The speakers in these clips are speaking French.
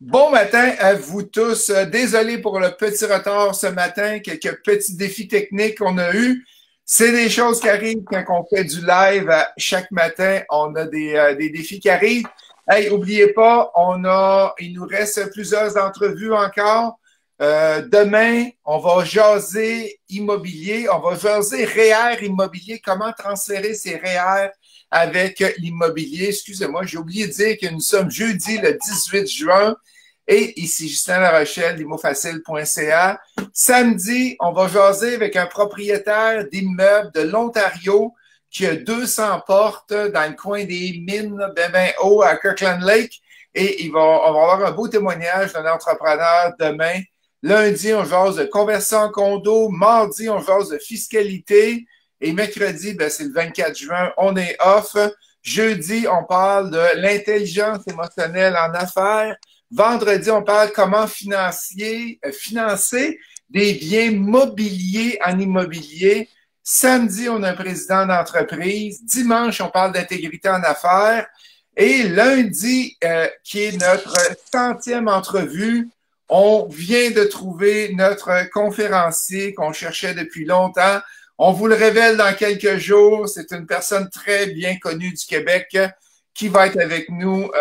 Bon matin à vous tous. Désolé pour le petit retard ce matin, quelques petits défis techniques qu'on a eus. C'est des choses qui arrivent quand on fait du live chaque matin. On a des défis qui arrivent. Hey, oubliez pas, il nous reste plusieurs entrevues encore. Demain, on va jaser immobilier, on va jaser REER immobilier, comment transférer ses REER avec l'immobilier. Excusez-moi, j'ai oublié de dire que nous sommes jeudi le 18 juin. Et ici Justin Larochelle, limofacile.ca. Samedi, on va jaser avec un propriétaire d'immeuble de l'Ontario qui a 200 portes dans le coin des mines ben haut à Kirkland Lake. Et on va avoir un beau témoignage d'un entrepreneur demain. Lundi, on jase de conversion en condo. Mardi, on jase de fiscalité. Et mercredi, c'est le 24 juin, on est off. Jeudi, on parle de l'intelligence émotionnelle en affaires. Vendredi, on parle comment financer des biens mobiliers en immobilier. Samedi, on a un président d'entreprise. Dimanche, on parle d'intégrité en affaires. Et lundi, qui est notre 100e entrevue, on vient de trouver notre conférencier qu'on cherchait depuis longtemps. On vous le révèle dans quelques jours. C'est une personne très bien connue du Québec qui va être avec nous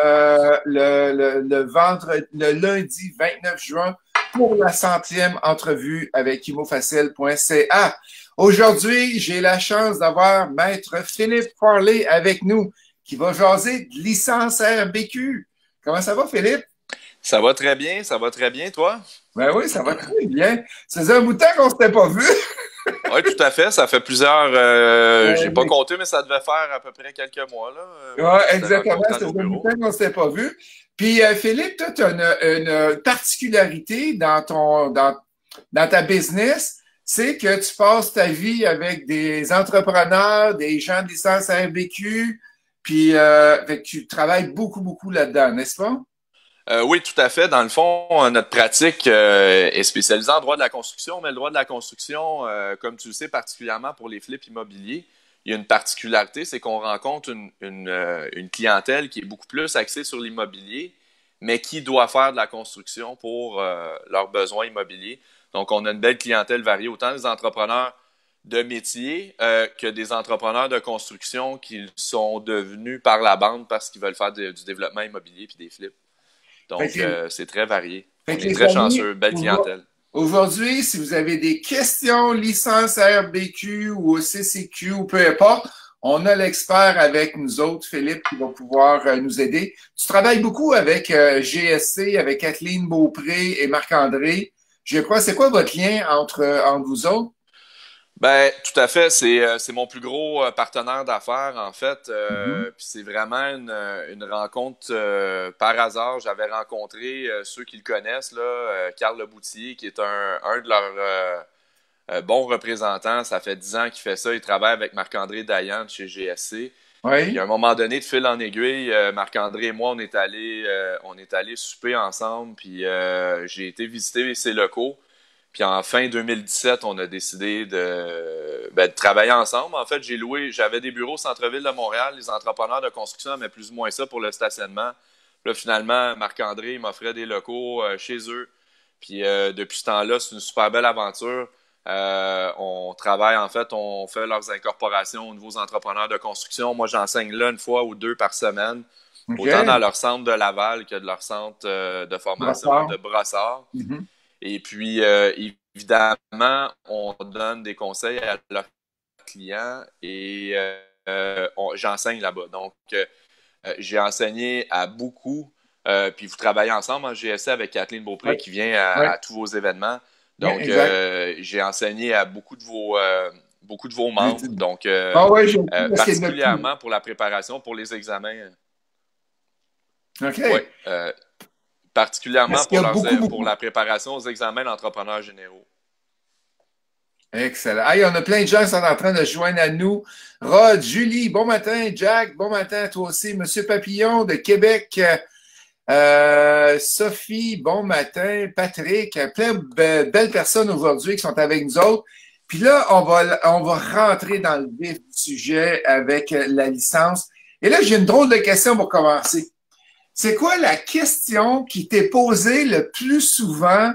le lundi 29 juin pour la 100e entrevue avec imofacile.ca. Aujourd'hui, j'ai la chance d'avoir Maître Philippe Farley avec nous qui va jaser de licence RBQ. Comment ça va, Philippe? Ça va très bien, toi? Ben oui, ça va très bien. Ça faisait un bout de temps qu'on ne s'était pas vu. Oui, tout à fait. Ça fait plusieurs... j'ai pas compté, mais ça devait faire à peu près quelques mois, là. Oui, exactement. Ça faisait un bout de temps qu'on ne s'était pas vu. Puis, Philippe, toi, tu as une particularité dans ta business, c'est que tu passes ta vie avec des entrepreneurs, des gens de licence RBQ, puis tu travailles beaucoup là-dedans, n'est-ce pas? Oui, tout à fait. Dans le fond, notre pratique est spécialisée en droit de la construction, mais le droit de la construction, comme tu le sais, particulièrement pour les flips immobiliers, il y a une particularité, c'est qu'on rencontre une clientèle qui est beaucoup plus axée sur l'immobilier, mais qui doit faire de la construction pour leurs besoins immobiliers. Donc, on a une belle clientèle variée, autant des entrepreneurs de métier que des entrepreneurs de construction qui sont devenus par la bande parce qu'ils veulent faire du développement immobilier puis des flips. Donc, c'est très varié. On est très chanceux, belle clientèle. Aujourd'hui, si vous avez des questions, licence RBQ ou CCQ ou peu importe, on a l'expert avec nous autres, Philippe, qui va pouvoir nous aider. Tu travailles beaucoup avec GSC, avec Kathleen Beaupré et Marc-André. Je crois, c'est quoi votre lien entre vous autres? Ben, tout à fait. C'est mon plus gros partenaire d'affaires, en fait. Puis c'est vraiment une rencontre par hasard. J'avais rencontré ceux qui le connaissent, là, Carl Leboutillier, qui est un de leurs bons représentants. Ça fait 10 ans qu'il fait ça. Il travaille avec Marc-André Dayan de chez GSC. Oui. Puis à un moment donné, de fil en aiguille, Marc-André et moi, on est allés souper ensemble. Puis j'ai été visiter ses locaux. Puis en fin 2017, on a décidé de travailler ensemble. En fait, j'avais des bureaux au centre-ville de Montréal. Les entrepreneurs de construction aimaient plus ou moins ça pour le stationnement. Là, finalement, Marc-André m'offrait des locaux chez eux. Puis depuis ce temps-là, c'est une super belle aventure. On travaille, en fait, on fait leurs incorporations aux nouveaux entrepreneurs de construction. Moi, j'enseigne là une fois ou deux par semaine, autant dans leur centre de Laval que de leur centre de formation de Brossard. Mm-hmm. Et puis, évidemment, on donne des conseils à leurs clients et j'enseigne là-bas. Donc, j'ai enseigné à beaucoup, puis vous travaillez ensemble en GSC avec Kathleen Beaupré qui vient à tous vos événements. Donc, j'ai enseigné à beaucoup de vos membres. Donc, particulièrement pour la préparation pour les examens. OK. Ouais, particulièrement pour la préparation aux examens d'entrepreneurs généraux. Excellent. Hey, on a plein de gens qui sont en train de se joindre à nous. Rod, Julie, bon matin. Jack, bon matin à toi aussi. Monsieur Papillon de Québec. Sophie, bon matin. Patrick, plein de belles personnes aujourd'hui qui sont avec nous autres. Puis là, on va rentrer dans le vif du sujet avec la licence. Et là, j'ai une drôle de question pour commencer. c'est quoi la question qui t'est posée le plus souvent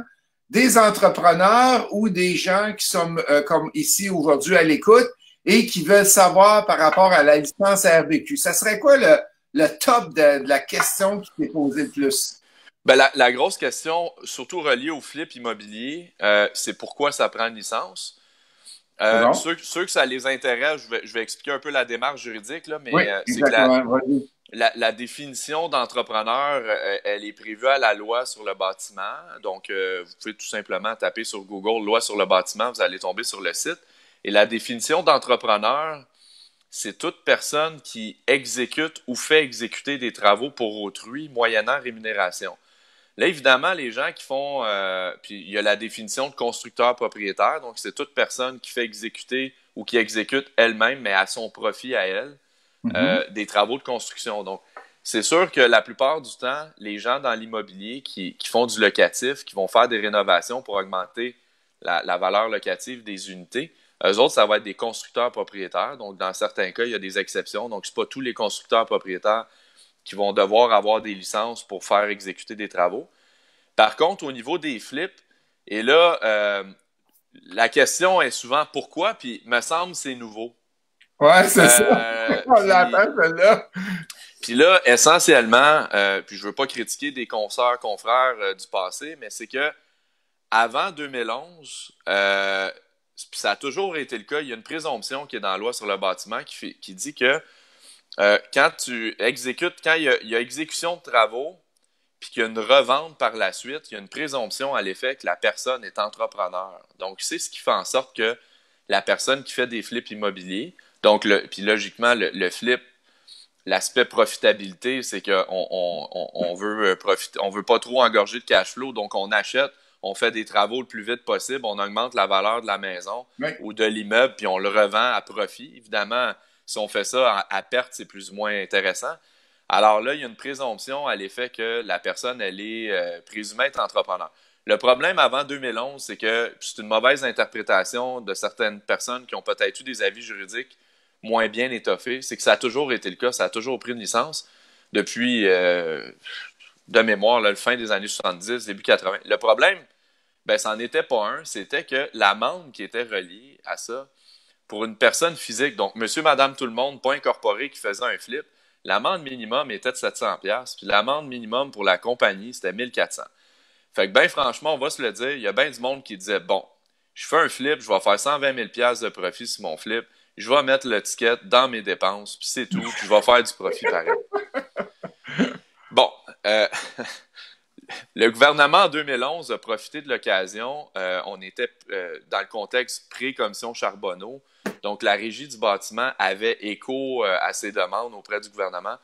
des entrepreneurs ou des gens qui sont comme ici aujourd'hui à l'écoute et qui veulent savoir par rapport à la licence RBQ? Ça serait quoi le top de la question qui t'est posée le plus? Ben, la grosse question, surtout reliée au flip immobilier, c'est pourquoi ça prend une licence. C'est bon? Ceux que ça les intéresse, je vais expliquer un peu la démarche juridique, là, mais Oui, c'est que exactement. Vas-y. la définition d'entrepreneur, elle est prévue à la loi sur le bâtiment. Donc, vous pouvez tout simplement taper sur Google loi sur le bâtiment, vous allez tomber sur le site. Et la définition d'entrepreneur, c'est toute personne qui exécute ou fait exécuter des travaux pour autrui moyennant rémunération. Là, évidemment, les gens qui font, puis il y a la définition de constructeur propriétaire, donc c'est toute personne qui fait exécuter ou qui exécute elle-même, mais à son profit à elle, Mhm. des travaux de construction. Donc, c'est sûr que la plupart du temps, les gens dans l'immobilier qui font du locatif, qui vont faire des rénovations pour augmenter la valeur locative des unités, eux autres, ça va être des constructeurs propriétaires. Donc, dans certains cas, il y a des exceptions. Donc, c'est pas tous les constructeurs propriétaires qui vont devoir avoir des licences pour faire exécuter des travaux. Par contre, au niveau des flips, et là, la question est souvent pourquoi, puis me semble c'est nouveau. Ouais, c'est ça. On Puis l'attend, celle-là. Puis là, essentiellement, puis je veux pas critiquer des consoeurs, confrères du passé, mais c'est que avant 2011, puis ça a toujours été le cas, il y a une présomption qui est dans la loi sur le bâtiment qui dit que quand tu exécutes, quand il y a exécution de travaux, puis qu'il y a une revente par la suite, il y a une présomption à l'effet que la personne est entrepreneur. Donc, c'est ce qui fait en sorte que la personne qui fait des flips immobiliers, donc, puis logiquement, le flip, l'aspect profitabilité, c'est qu'on on veut profiter, on veut pas trop engorger de cash flow, donc on achète, on fait des travaux le plus vite possible, on augmente la valeur de la maison Oui. ou de l'immeuble, puis on le revend à profit. Évidemment, si on fait ça à perte, c'est plus ou moins intéressant. Alors là, il y a une présomption à l'effet que la personne, elle est présumée être entrepreneur. Le problème avant 2011, c'est que c'est une mauvaise interprétation de certaines personnes qui ont peut-être eu des avis juridiques moins bien étoffés. C'est que ça a toujours été le cas, ça a toujours pris une licence depuis, de mémoire, là, le fin des années 70, début 80. Le problème, ben, ça n'en était pas un, c'était que l'amende qui était reliée à ça, pour une personne physique, donc monsieur, madame, tout le monde, pas incorporé, qui faisait un flip, l'amende minimum était de 700$, puis l'amende minimum pour la compagnie, c'était 1400$. Fait que, ben franchement, on va se le dire, il y a bien du monde qui disait, bon, je fais un flip, je vais faire 120 000$ de profit sur mon flip, je vais mettre l'étiquette dans mes dépenses, puis c'est tout, puis je vais faire du profit pareil. Bon, le gouvernement en 2011 a profité de l'occasion. On était dans le contexte pré-commission Charbonneau. Donc, la régie du bâtiment avait écho à ces demandes auprès du gouvernement.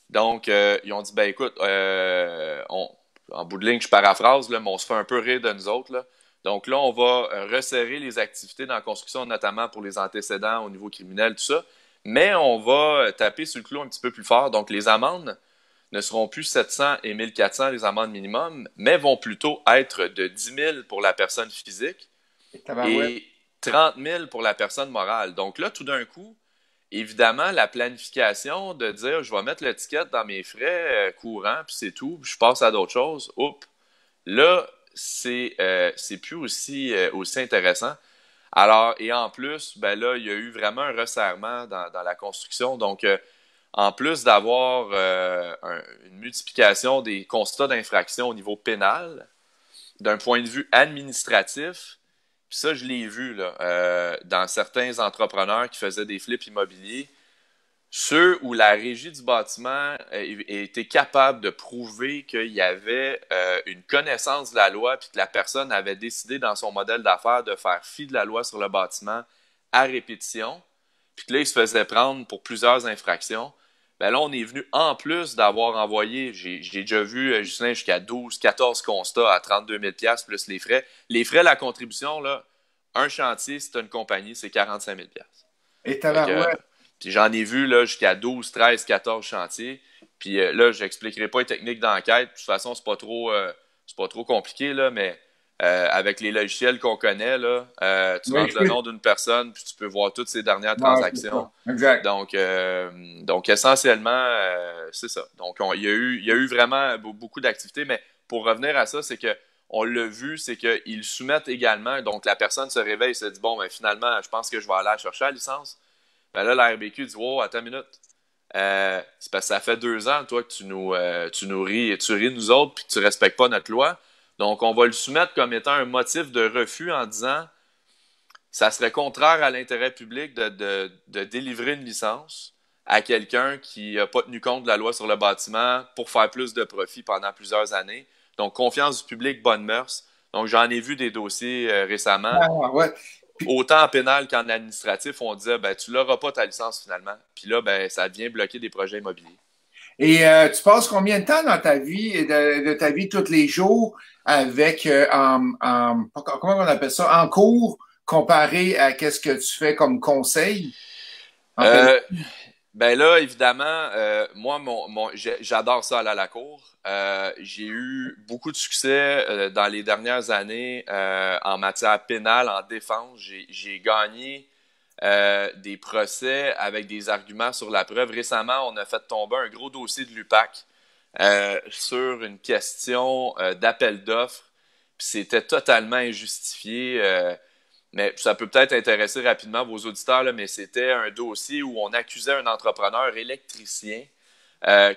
Donc, ils ont dit, ben écoute, en bout de ligne, je paraphrase, là, mais on se fait un peu rire de nous autres, là. Donc là, on va resserrer les activités dans la construction, notamment pour les antécédents au niveau criminel, tout ça. Mais on va taper sur le clou un petit peu plus fort. Donc, les amendes ne seront plus 700 et 1400 les amendes minimum, mais vont plutôt être de 10 000 pour la personne physique Tabarouette. et 30 000 pour la personne morale. Donc là, tout d'un coup, évidemment, la planification de dire je vais mettre l'étiquette dans mes frais courants, puis c'est tout, puis je passe à d'autres choses, oups, là, c'est plus aussi intéressant. Alors, et en plus, ben là, il y a eu vraiment un resserrement dans la construction. Donc, en plus d'avoir une multiplication des constats d'infraction au niveau pénal, d'un point de vue administratif, puis ça, je l'ai vu là, dans certains entrepreneurs qui faisaient des flips immobiliers, ceux où la régie du bâtiment était capable de prouver qu'il y avait une connaissance de la loi puis que la personne avait décidé dans son modèle d'affaires de faire fi de la loi sur le bâtiment à répétition, puis que là, il se faisait prendre pour plusieurs infractions. Ben là, on est venu, en plus d'avoir envoyé, j'ai déjà vu, Justin, jusqu'à 12, 14 constats à 32 000$ plus les frais. Les frais, la contribution, là, un chantier, c'est une compagnie, c'est 45 000$. Et Fait que, tabarouette. puis j'en ai vu là, jusqu'à 12, 13, 14 chantiers. Puis là, je n'expliquerai pas les techniques d'enquête. De toute façon, c'est pas trop compliqué, là, mais avec les logiciels qu'on connaît, là, tu Oui, rentres le nom d'une personne, puis tu peux voir toutes ses dernières non, c'est transactions. ça. Exact. Donc essentiellement, c'est ça. Donc, il y a eu vraiment beaucoup d'activités, mais pour revenir à ça, c'est que on l'a vu, c'est qu'ils soumettent également, donc la personne se réveille et se dit, bon, ben finalement, je pense que je vais aller la chercher la licence. Ben là, la RBQ dit, wow, attends une minute. C'est parce que ça fait 2 ans, toi, que tu nous ris et tu ris de nous autres puis que tu respectes pas notre loi. Donc, on va le soumettre comme étant un motif de refus en disant ça serait contraire à l'intérêt public de délivrer une licence à quelqu'un qui n'a pas tenu compte de la loi sur le bâtiment pour faire plus de profit pendant plusieurs années. Donc, confiance du public, bonne mœurs. Donc, j'en ai vu des dossiers récemment. Ah, ouais. Autant en pénal qu'en administratif, on disait ben, tu l'auras pas ta licence finalement. Puis là, ben, ça vient bloquer des projets immobiliers. Et tu passes combien de temps dans ta vie, de ta vie tous les jours avec, comment on appelle ça, en cours, comparé à qu'est-ce que tu fais comme conseil en fait? Euh, Ben là, évidemment, moi, j'adore ça aller à la cour. J'ai eu beaucoup de succès dans les dernières années en matière pénale, en défense. J'ai gagné des procès avec des arguments sur la preuve. Récemment, on a fait tomber un gros dossier de l'UPAC sur une question d'appel d'offres. Puis c'était totalement injustifié. Mais ça peut peut-être intéresser rapidement vos auditeurs, là, mais c'était un dossier où on accusait un entrepreneur électricien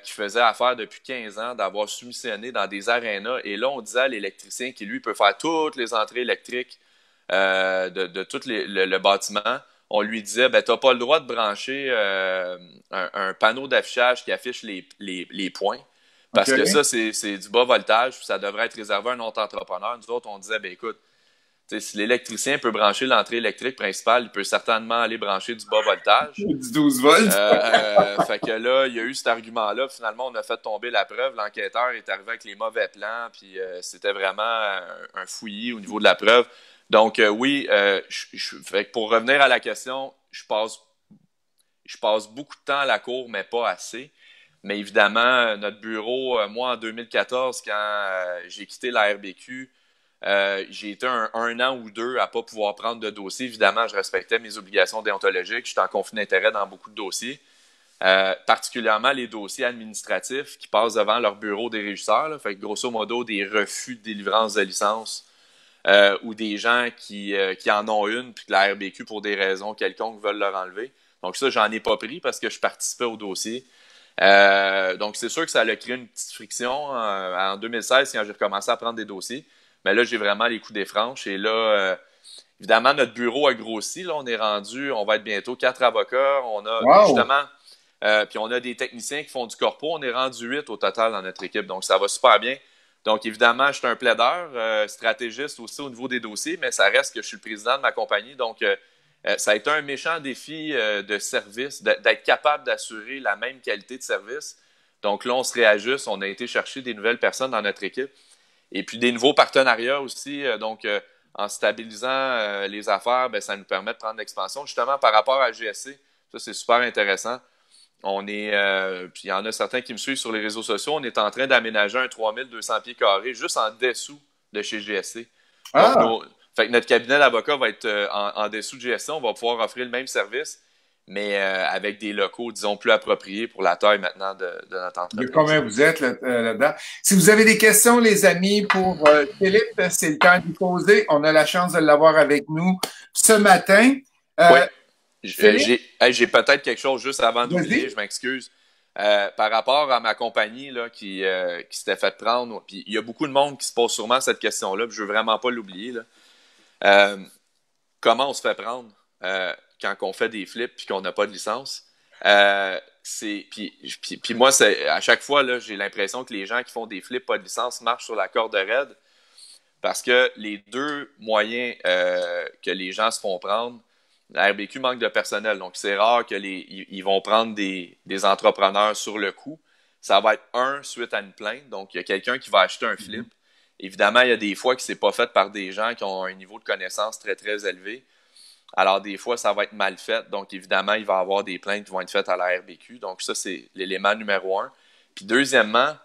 qui faisait affaire depuis 15 ans d'avoir soumissionné dans des arénas. Et là, on disait à l'électricien qui, lui, peut faire toutes les entrées électriques de tout le bâtiment. On lui disait, ben, tu n'as pas le droit de brancher un panneau d'affichage qui affiche les points. Parce que OK. ça, c'est du bas voltage, puis ça devrait être réservé à un autre entrepreneur. Nous autres, on disait, ben écoute, si l'électricien peut brancher l'entrée électrique principale, il peut certainement aller brancher du bas voltage. Du 12 volts. Fait que là, il y a eu cet argument-là. Finalement, on a fait tomber la preuve. L'enquêteur est arrivé avec les mauvais plans, puis c'était vraiment un fouillis au niveau de la preuve. Donc, oui, fait que pour revenir à la question, je passe beaucoup de temps à la cour, mais pas assez. Mais évidemment, notre bureau, moi, en 2014, quand j'ai quitté la RBQ, j'ai été un an ou deux à pas pouvoir prendre de dossier. Évidemment, je respectais mes obligations déontologiques. J'étais en conflit d'intérêt dans beaucoup de dossiers, particulièrement les dossiers administratifs qui passent devant leur bureau des régisseurs. Là. Fait que grosso modo, des refus de délivrance de licence ou des gens qui en ont une puis que la RBQ, pour des raisons quelconques, veulent leur enlever. Donc ça, j'en ai pas pris parce que je participais au dossier. Donc c'est sûr que ça a créé une petite friction en 2016 quand j'ai recommencé à prendre des dossiers. Mais là, j'ai vraiment les coups des franches. Et là, évidemment, notre bureau a grossi. Là, on va être bientôt 4 avocats. On a Wow! justement, puis on a des techniciens qui font du corpo. On est rendu 8 au total dans notre équipe. Donc, ça va super bien. Donc, évidemment, je suis un plaideur, stratégiste aussi au niveau des dossiers, mais ça reste que je suis le président de ma compagnie. Donc, ça a été un méchant défi de service, d'être capable d'assurer la même qualité de service. Donc là, on se réajuste. On a été chercher des nouvelles personnes dans notre équipe. Et puis des nouveaux partenariats aussi. En stabilisant les affaires, ben, ça nous permet de prendre l'expansion. Justement, par rapport à GSC, ça, c'est super intéressant. Puis il y en a certains qui me suivent sur les réseaux sociaux, on est en train d'aménager un 3200 pieds carrés juste en dessous de chez GSC. Donc, Ah! fait que notre cabinet d'avocat va être en dessous de GSC. On va pouvoir offrir le même service, mais avec des locaux, disons, plus appropriés pour la taille maintenant de notre De entreprise. combien vous êtes là-dedans? Si vous avez des questions, les amis, pour Philippe, c'est le temps d'y poser. On a la chance de l'avoir avec nous ce matin. Oui. Philippe, J'ai peut-être quelque chose juste avant d'oublier, vas-y. je m'excuse. Par rapport à ma compagnie là, qui s'était fait prendre, puis il y a beaucoup de monde qui se pose sûrement cette question-là, puis je veux vraiment pas l'oublier. Là. Euh, Comment on se fait prendre quand on fait des flips puis qu'on n'a pas de licence? Puis moi, à chaque fois, là, j'ai l'impression que les gens qui font des flips pas de licence marchent sur la corde raide parce que les deux moyens que les gens se font prendre, la RBQ manque de personnel. Donc, c'est rare ils vont prendre des entrepreneurs sur le coup. Ça va être suite à une plainte. Donc, il y a quelqu'un qui va acheter un flip. Évidemment, il y a des fois que c'est pas fait par des gens qui ont un niveau de connaissance très, très élevé. Alors, des fois, ça va être mal fait. Donc, évidemment, il va y avoir des plaintes qui vont être faites à la RBQ. Donc, ça, c'est l'élément numéro un. Puis, deuxièmement,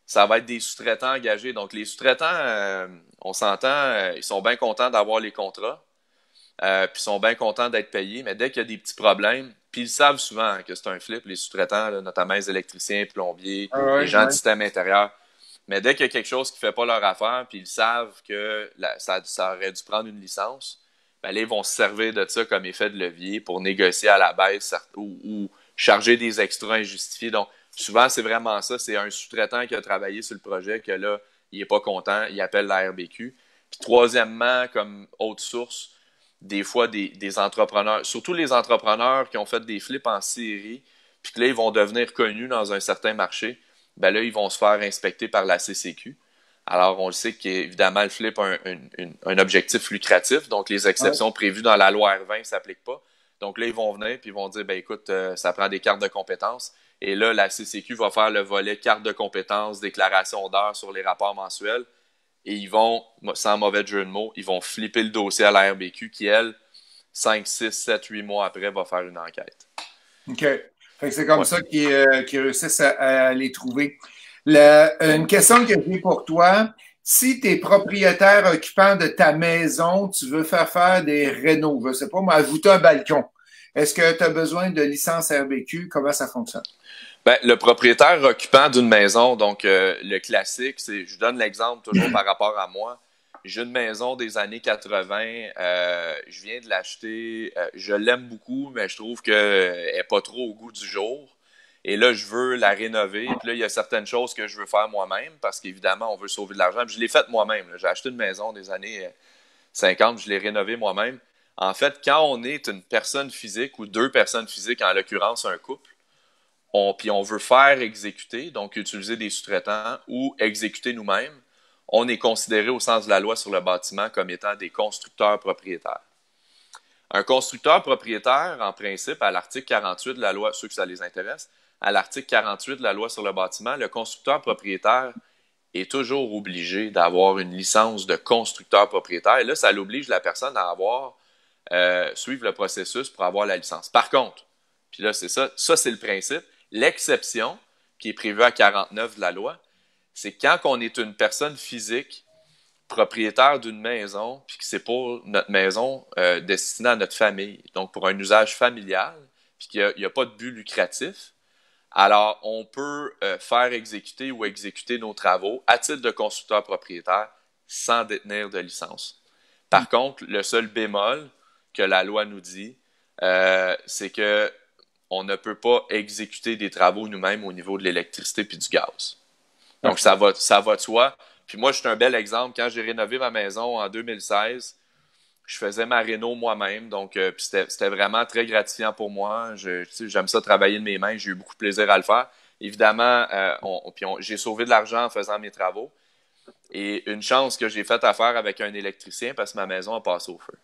ça va être des sous-traitants engagés. Donc, les sous-traitants, on s'entend, ils sont bien contents d'avoir les contrats, puis ils sont bien contents d'être payés, mais dès qu'il y a des petits problèmes, puis ils savent souvent que c'est un flip, les sous-traitants, là, notamment les électriciens, plombiers, Ah les ouais, gens ouais. du système intérieur, mais dès qu'il y a quelque chose qui ne fait pas leur affaire, puis ils savent que ça aurait dû prendre une licence, ben là, ils vont se servir de ça comme effet de levier pour négocier à la baisse ou charger des extras injustifiés. Donc, souvent, c'est vraiment ça. C'est un sous-traitant qui a travaillé sur le projet que là, il n'est pas content, il appelle la RBQ. Puis, troisièmement, comme autre source, des fois, des entrepreneurs, surtout les entrepreneurs qui ont fait des flips en série, puis que là, ils vont devenir connus dans un certain marché, ben là, ils vont se faire inspecter par la CCQ. Alors, on le sait qu'évidemment, le flip a un objectif lucratif, donc les Ouais. exceptions prévues dans la loi R20 ne s'appliquent pas. Donc là, ils vont venir puis ils vont dire, ben écoute, ça prend des cartes de compétences. Et là, la CCQ va faire le volet carte de compétences, déclaration d'heures sur les rapports mensuels. Et ils vont, sans mauvais jeu de mots, ils vont flipper le dossier à la RBQ qui, elle, 5, 6, 7, 8 mois après, va faire une enquête. OK. Fait que c'est comme Ouais. ça qu'ils réussissent à les trouver. Une question que j'ai pour toi. Si tu es propriétaire occupant de ta maison, tu veux faire des rénaux, je ne sais pas, moi, ajouter un balcon. Est-ce que tu as besoin de licence RBQ? Comment ça fonctionne? Ben, le propriétaire occupant d'une maison, donc le classique, c'est, je donne l'exemple toujours par rapport à moi. J'ai une maison des années 80, je viens de l'acheter, je l'aime beaucoup, mais je trouve qu'elle n'est pas trop au goût du jour. Et là, je veux la rénover. Puis là, il y a certaines choses que je veux faire moi-même parce qu'évidemment, on veut sauver de l'argent. Puis je l'ai faite moi-même. J'ai acheté une maison des années 50, je l'ai rénovée moi-même. En fait, quand on est une personne physique ou deux personnes physiques, en l'occurrence un couple, puis on veut faire exécuter, donc utiliser des sous-traitants ou exécuter nous-mêmes, on est considéré au sens de la loi sur le bâtiment comme étant des constructeurs propriétaires. Un constructeur propriétaire, en principe, à l'article 48 de la loi, ceux que ça les intéresse, à l'article 48 de la loi sur le bâtiment, le constructeur propriétaire est toujours obligé d'avoir une licence de constructeur propriétaire. Et là, ça l'oblige la personne à suivre le processus pour avoir la licence. Par contre, puis là, c'est ça c'est le principe. L'exception, qui est prévue à 49 de la loi, c'est quand on est une personne physique propriétaire d'une maison, puis que c'est pour notre maison destinée à notre famille, donc pour un usage familial, puis qu'il n'y a pas de but lucratif, alors on peut faire exécuter ou exécuter nos travaux à titre de constructeur propriétaire sans détenir de licence. Par contre, le seul bémol que la loi nous dit, c'est que on ne peut pas exécuter des travaux nous-mêmes au niveau de l'électricité puis du gaz. Donc, ça va de soi. Puis moi, je suis un bel exemple. Quand j'ai rénové ma maison en 2016, je faisais ma réno moi-même. Donc, puis c'était vraiment très gratifiant pour moi. J'aime ça travailler de mes mains. J'ai eu beaucoup de plaisir à le faire. Évidemment, j'ai sauvé de l'argent en faisant mes travaux. Et une chance que j'ai faite affaire avec un électricien parce que ma maison a passé au feu.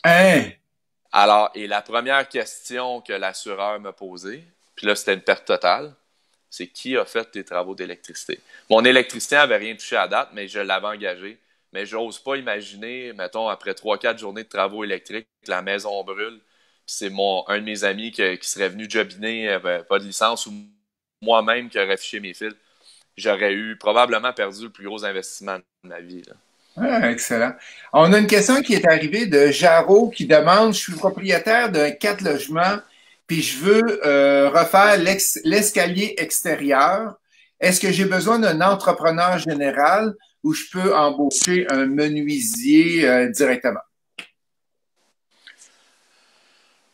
Hein? Alors, et la première question que l'assureur m'a posée, puis là, c'était une perte totale, c'est qui a fait tes travaux d'électricité? Mon électricien n'avait rien touché à date, mais je l'avais engagé. Mais j'ose pas imaginer, mettons, après 3-4 journées de travaux électriques, que la maison brûle. C'est un de mes amis qui serait venu jobiner, pas de licence, ou moi-même qui aurait fiché mes fils. J'aurais probablement perdu le plus gros investissement de ma vie, là. Ah, excellent. On a une question qui est arrivée de Jarreau qui demande, je suis propriétaire d'un 4 logements, puis je veux refaire l'escalier extérieur. Est-ce que j'ai besoin d'un entrepreneur général ou je peux embaucher un menuisier directement?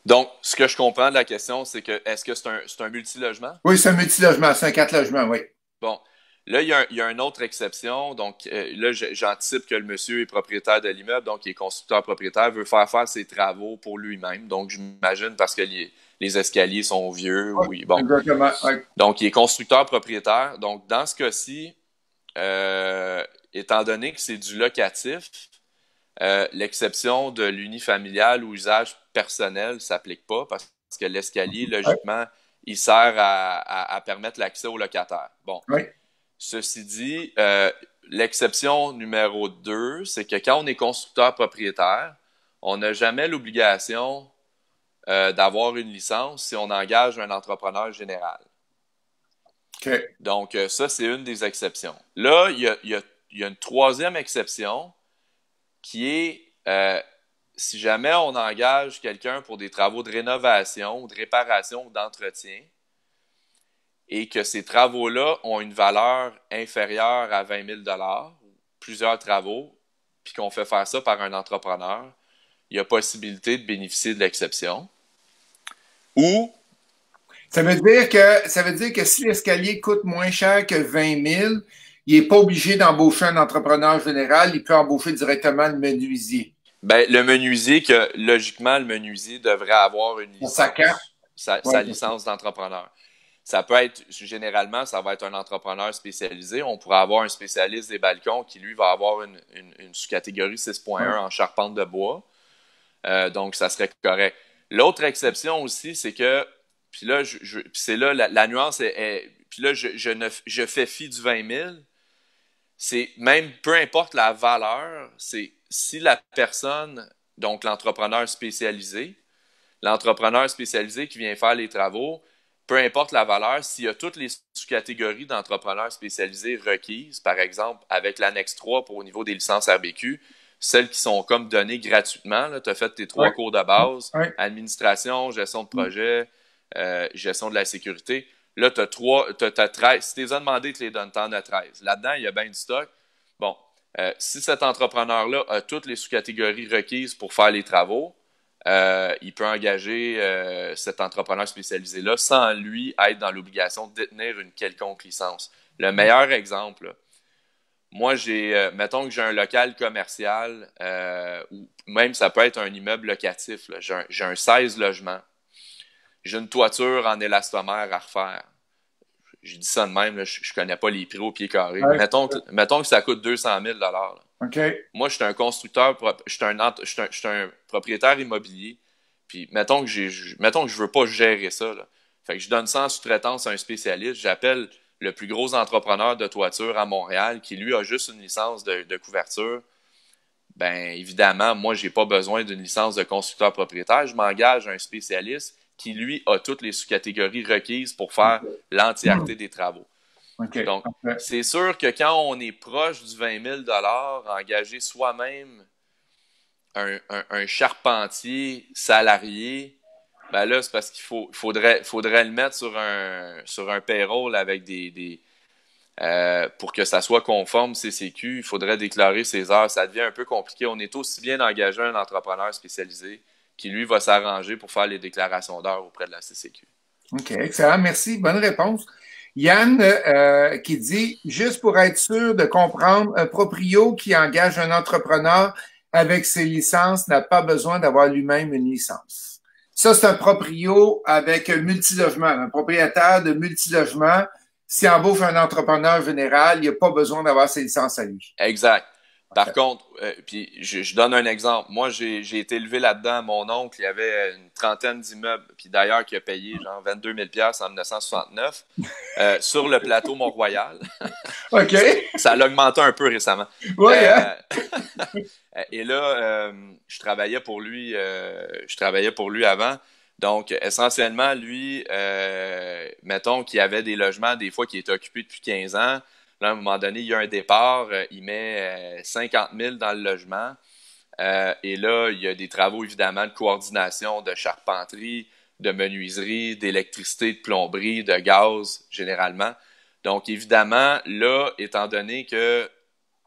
Donc, ce que je comprends de la question, c'est que est-ce que c'est un multilogement? Oui, c'est un multilogement, c'est un 4 logements, oui. Bon, là, il y a une autre exception. Donc, là, j'anticipe que le monsieur est propriétaire de l'immeuble, donc il est constructeur propriétaire, veut faire ses travaux pour lui-même. Donc, j'imagine parce que les escaliers sont vieux. Oui, Oui, bon. exactement. Oui. Donc, il est constructeur propriétaire. Donc, dans ce cas-ci, étant donné que c'est du locatif, l'exception de l'unifamilial ou usage personnel ne s'applique pas parce que l'escalier, Oui. logiquement, il sert à permettre l'accès aux locataires. Bon. Oui. Ceci dit, l'exception numéro 2, c'est que quand on est constructeur propriétaire, on n'a jamais l'obligation d'avoir une licence si on engage un entrepreneur général. OK. Donc, ça, c'est une des exceptions. Là, il y a une troisième exception qui est si jamais on engage quelqu'un pour des travaux de rénovation, ou de réparation ou d'entretien, et que ces travaux-là ont une valeur inférieure à 20 000 plusieurs travaux, puis qu'on fait faire ça par un entrepreneur, il y a possibilité de bénéficier de l'exception. Ou Ça veut dire que si l'escalier coûte moins cher que 20 000, il n'est pas obligé d'embaucher un entrepreneur général, il peut embaucher directement le menuisier. ben, le menuisier, que logiquement, le menuisier devrait avoir une Pour sa carte. licence, Ouais. sa licence d'entrepreneur. Ça peut être, généralement, ça va être un entrepreneur spécialisé. On pourrait avoir un spécialiste des balcons qui, lui, va avoir une sous-catégorie 6.1 en charpente de bois. Donc, ça serait correct. L'autre exception aussi, c'est que, puis là, puis c'est là, la nuance puis là, je fais fi du 20 000. C'est même, peu importe la valeur, c'est si la personne, donc l'entrepreneur spécialisé qui vient faire les travaux, peu importe la valeur, s'il y a toutes les sous-catégories d'entrepreneurs spécialisés requises, par exemple, avec l'annexe 3 pour au niveau des licences RBQ, celles qui sont comme données gratuitement, tu as fait tes 3 cours de base, administration, gestion de projet, gestion de la sécurité. Là, tu as 13. Si tu les as demandé, tu les donnes, t'en as 13. Là-dedans, il y a bien du stock. Bon, si cet entrepreneur-là a toutes les sous-catégories requises pour faire les travaux, il peut engager cet entrepreneur spécialisé-là sans lui être dans l'obligation de détenir une quelconque licence. Le meilleur exemple, là, moi, mettons que j'ai un local commercial, ou même ça peut être un immeuble locatif. J'ai un 16 logements. J'ai une toiture en élastomère à refaire. J'ai dit ça de même, là, je connais pas les prix au pied carré. Ouais. Mettons que ça coûte 200 000 là. OK. Moi, je suis un constructeur, je suis un propriétaire immobilier. Puis, mettons que je veux pas gérer ça, là. Fait que je donne ça en sous-traitance à un spécialiste. J'appelle le plus gros entrepreneur de toiture à Montréal qui, lui, a juste une licence de couverture. Ben, évidemment, moi, j'ai pas besoin d'une licence de constructeur propriétaire. Je m'engage à un spécialiste qui, lui, a toutes les sous-catégories requises pour faire l'entièreté des travaux. OK. Donc, Parfait. c'est sûr que quand on est proche du 20 000 engager soi-même un charpentier salarié, ben là, c'est parce faudrait le mettre sur un payroll avec pour que ça soit conforme CCQ, il faudrait déclarer ses heures. Ça devient un peu compliqué. On est aussi bien d'engager un entrepreneur spécialisé qui, lui, va s'arranger pour faire les déclarations d'heures auprès de la CCQ. OK, excellent. Merci. Bonne réponse. Yann qui dit, juste pour être sûr de comprendre, un proprio qui engage un entrepreneur avec ses licences n'a pas besoin d'avoir lui-même une licence. Ça, c'est un proprio avec un multilogement, un propriétaire de multilogement. S'il embauche un entrepreneur général, il n'a pas besoin d'avoir ses licences à lui. Exact. Par contre, puis je donne un exemple. Moi, j'ai été élevé là-dedans. Mon oncle, il y avait une trentaine d'immeubles, puis d'ailleurs, qui a payé genre 22 000 en 1969 sur le plateau Mont-Royal. OK. Ça a augmenté un peu récemment. Oui, hein? Et là, je travaillais pour lui avant. Donc, essentiellement, lui, mettons qu'il y avait des logements, des fois, qui étaient occupés depuis 15 ans. Là, à un moment donné, il y a un départ, il met 50 000 dans le logement. Et là, il y a des travaux, évidemment, de coordination, de charpenterie, de menuiserie, d'électricité, de plomberie, de gaz, généralement. Donc, évidemment, là, étant donné que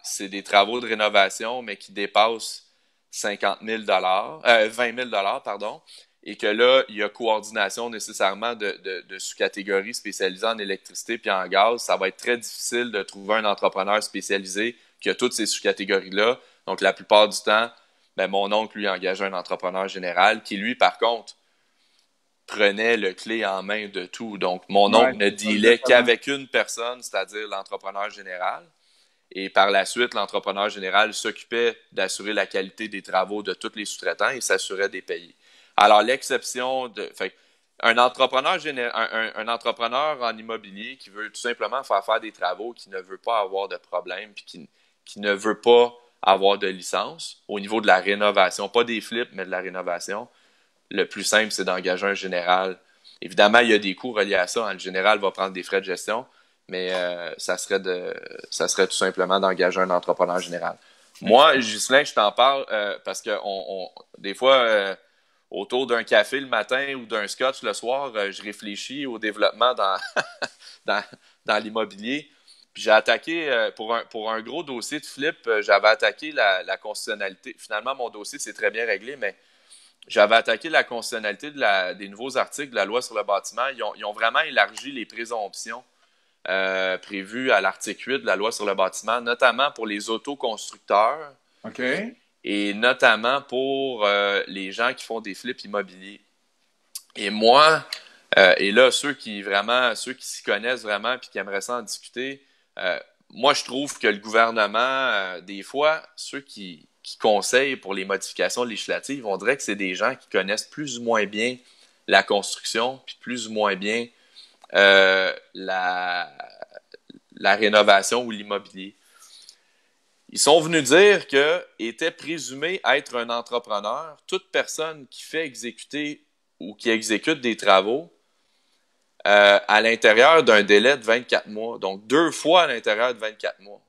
c'est des travaux de rénovation, mais qui dépassent 50 000 20 000 pardon, et que là, il y a coordination nécessairement de sous-catégories spécialisées en électricité puis en gaz, ça va être très difficile de trouver un entrepreneur spécialisé qui a toutes ces sous-catégories-là. Donc, la plupart du temps, ben, mon oncle, lui, engageait un entrepreneur général qui, lui, par contre, prenait le clé en main de tout. Donc, mon oncle ne dealait qu'avec une personne, c'est-à-dire l'entrepreneur général. Et par la suite, l'entrepreneur général s'occupait d'assurer la qualité des travaux de tous les sous-traitants et s'assurait des payés. Alors, l'exception un entrepreneur en immobilier qui veut tout simplement faire des travaux, qui ne veut pas avoir de problème, puis qui ne veut pas avoir de licence au niveau de la rénovation, pas des flips, mais de la rénovation, le plus simple, c'est d'engager un général. Évidemment, il y a des coûts reliés à ça. Hein. Le général va prendre des frais de gestion, mais ça serait tout simplement d'engager un entrepreneur général. Moi, Ghislain, je t'en parle parce que des fois, autour d'un café le matin ou d'un scotch le soir, je réfléchis au développement dans, dans l'immobilier. Puis j'ai attaqué, pour un gros dossier de flip, j'avais attaqué la constitutionnalité. Finalement, mon dossier s'est très bien réglé, mais j'avais attaqué la constitutionnalité des nouveaux articles de la loi sur le bâtiment. Ils ont vraiment élargi les présomptions prévues à l'article 8 de la loi sur le bâtiment, notamment pour les autoconstructeurs OK. et notamment pour les gens qui font des flips immobiliers. Et moi, et là, ceux qui s'y connaissent vraiment et qui aimeraient ça en discuter, moi, je trouve que le gouvernement, des fois, ceux qui conseillent pour les modifications législatives, on dirait que c'est des gens qui connaissent plus ou moins bien la construction, puis plus ou moins bien la rénovation ou l'immobilier. Ils sont venus dire que était présumé être un entrepreneur toute personne qui fait exécuter ou qui exécute des travaux à l'intérieur d'un délai de 24 mois. Donc, 2 fois à l'intérieur de 24 mois.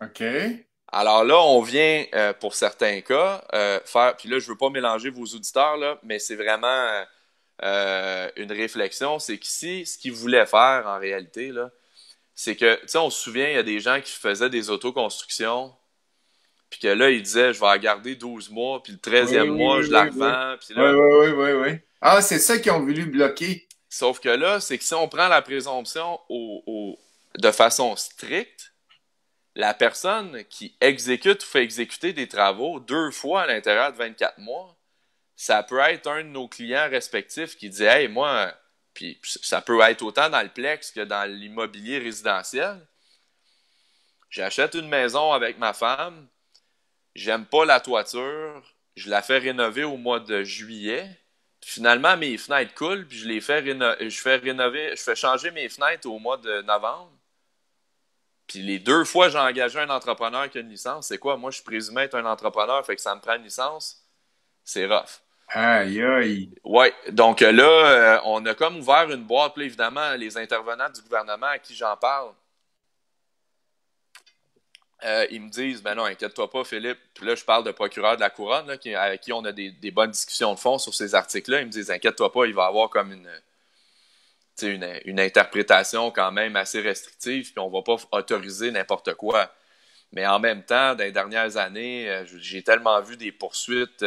OK. Alors là, on vient, pour certains cas, faire... Puis là, je ne veux pas mélanger vos auditeurs, là, mais c'est vraiment une réflexion. C'est qu'ici, ce qu'ils voulaient faire, en réalité, là, c'est que, tu sais, on se souvient, il y a des gens qui faisaient des autoconstructions, puis que là, ils disaient, je vais la garder 12 mois, puis le 13e mois, je la revends, puis là... Oui. Ah, c'est ça qu'ils ont voulu bloquer. Sauf que là, c'est que si on prend la présomption de façon stricte, la personne qui exécute ou fait exécuter des travaux 2 fois à l'intérieur de 24 mois, ça peut être un de nos clients respectifs qui dit « Hey, moi... » Puis ça peut être autant dans le Plex que dans l'immobilier résidentiel. J'achète une maison avec ma femme, j'aime pas la toiture, je la fais rénover au mois de juillet. Finalement, mes fenêtres coulent, puis je fais changer mes fenêtres au mois de novembre. Puis les 2 fois, j'ai engagé un entrepreneur qui a une licence. C'est quoi? Moi, je suis présumé être un entrepreneur, fait que ça me prend une licence. C'est rough. Aïe, aïe. Oui, donc là, on a comme ouvert une boîte. Puis là, évidemment, les intervenants du gouvernement à qui j'en parle, ils me disent, ben non, inquiète-toi pas, Philippe. Puis là, je parle de procureur de la Couronne, là, avec qui on a des bonnes discussions de fond sur ces articles-là. Ils me disent, inquiète-toi pas, il va y avoir comme une interprétation quand même assez restrictive, puis on va pas autoriser n'importe quoi. Mais en même temps, dans les dernières années, j'ai tellement vu des poursuites,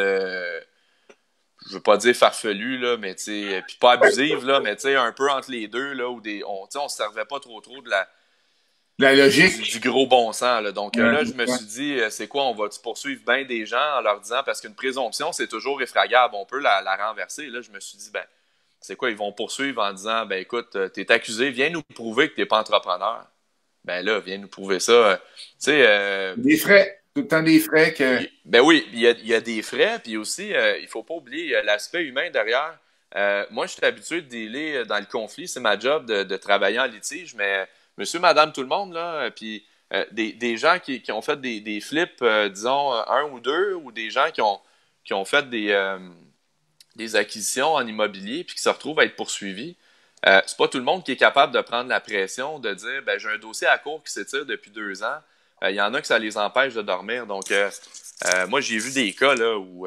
je veux pas dire farfelues, là, mais puis pas abusives, là, mais un peu entre les deux, là, où on se servait pas trop de la logique. du gros bon sens. Là. Donc là, je me suis dit, c'est quoi, on va-tu poursuivre bien des gens en leur disant, parce qu'une présomption, c'est toujours effragable, on peut la renverser. Là, je me suis dit, ben, c'est quoi, ils vont poursuivre en disant, ben écoute, t'es accusé, viens nous prouver que t'es pas entrepreneur. Ben là, viens nous prouver ça. Des frais, tout le temps des frais que... Ben oui, il y a des frais, puis aussi, il faut pas oublier l'aspect humain derrière. Moi, je suis habitué de dealer dans le conflit, c'est ma job de travailler en litige, mais monsieur, madame, tout le monde, là, puis des gens qui ont fait des flips, disons, 1 ou 2, ou des gens qui ont fait des acquisitions en immobilier, puis qui se retrouvent à être poursuivis. C'est pas tout le monde qui est capable de prendre la pression, de dire, ben j'ai un dossier à court qui s'étire depuis 2 ans. Il y en a que ça les empêche de dormir. Donc, moi, j'ai vu des cas là où